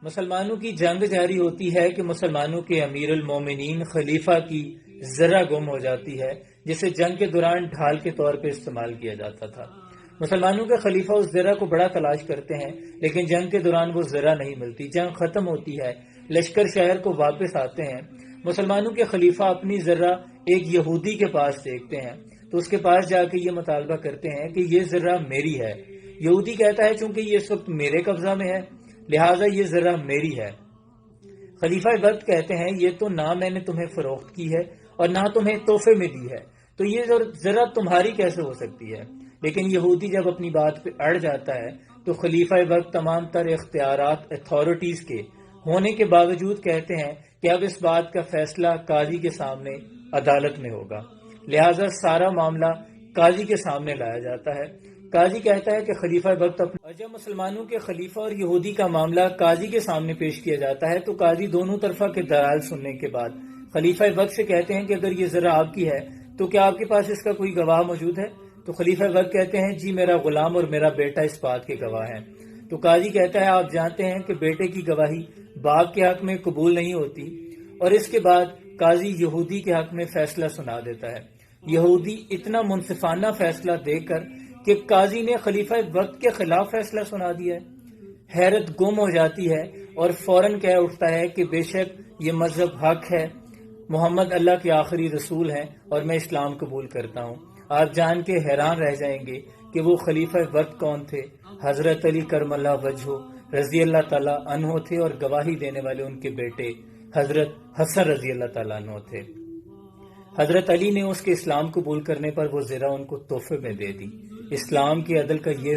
مسلمانوں کی جنگ جاری ہوتی ہے کہ مسلمانوں کے امیر المومنین خلیفہ کی ذرہ گم ہو جاتی ہے، جسے جنگ کے دوران ڈھال کے طور پہ استعمال کیا جاتا تھا۔ مسلمانوں کے خلیفہ اس ذرہ کو بڑا تلاش کرتے ہیں، لیکن جنگ کے دوران وہ ذرہ نہیں ملتی۔ جنگ ختم ہوتی ہے، لشکر شہر کو واپس آتے ہیں۔ مسلمانوں کے خلیفہ اپنی ذرہ ایک یہودی کے پاس دیکھتے ہیں تو اس کے پاس جا کے یہ مطالبہ کرتے ہیں کہ یہ ذرہ میری ہے۔ یہودی کہتا ہے چونکہ یہ اس وقت میرے قبضہ میں ہے، لہٰذا یہ ذرہ میری ہے۔ خلیفہ وقت کہتے ہیں یہ تو نہ میں نے تمہیں فروخت کی ہے اور نہ تمہیں تحفے میں دی ہے، تو یہ ذرہ تمہاری کیسے ہو سکتی ہے؟ لیکن یہودی جب اپنی بات پہ اڑ جاتا ہے تو خلیفہ وقت تمام تر اختیارات اتھارٹیز کے ہونے کے باوجود کہتے ہیں کہ اب اس بات کا فیصلہ قاضی کے سامنے عدالت میں ہوگا، لہٰذا سارا معاملہ قاضی کے سامنے لایا جاتا ہے۔ قاضی کہتا ہے کہ خلیفہ وقت اور جب مسلمانوں کے خلیفہ اور یہودی کا معاملہ قاضی کے سامنے پیش کیا جاتا ہے تو قاضی دونوں طرفہ کے دلائل سننے کے بعد خلیفہ وقت سے کہتے ہیں کہ اگر یہ ذرہ آپ کی ہے تو کیا آپ کے پاس اس کا کوئی گواہ موجود ہے؟ تو خلیفہ وقت کہتے ہیں جی میرا غلام اور میرا بیٹا اس بات کے گواہ ہیں۔ تو قاضی کہتا ہے آپ جانتے ہیں کہ بیٹے کی گواہی باپ کے حق میں قبول نہیں ہوتی، اور اس کے بعد قاضی یہودی کے حق میں فیصلہ سنا دیتا ہے۔ یہودی اتنا منصفانہ فیصلہ دے کر کہ قاضی نے خلیفہ وقت کے خلاف فیصلہ سنا دیا ہے، حیرت گم ہو جاتی ہے اور فوراً کہہ اٹھتا ہے کہ بے شک یہ مذہب حق ہے، محمد اللہ کے آخری رسول ہیں اور میں اسلام قبول کرتا ہوں۔ آپ جان کے حیران رہ جائیں گے کہ وہ خلیفہ وقت کون تھے؟ حضرت علی کرم اللہ وجہہ رضی اللہ تعالیٰ عنہ تھے، اور گواہی دینے والے ان کے بیٹے حضرت حسن رضی اللہ تعالیٰ عنہ تھے۔ حضرت علی نے اس کے اسلام قبول کرنے پر وہ ذرہ ان کو تحفے میں دے دی۔ اسلام کے عدل کا یہ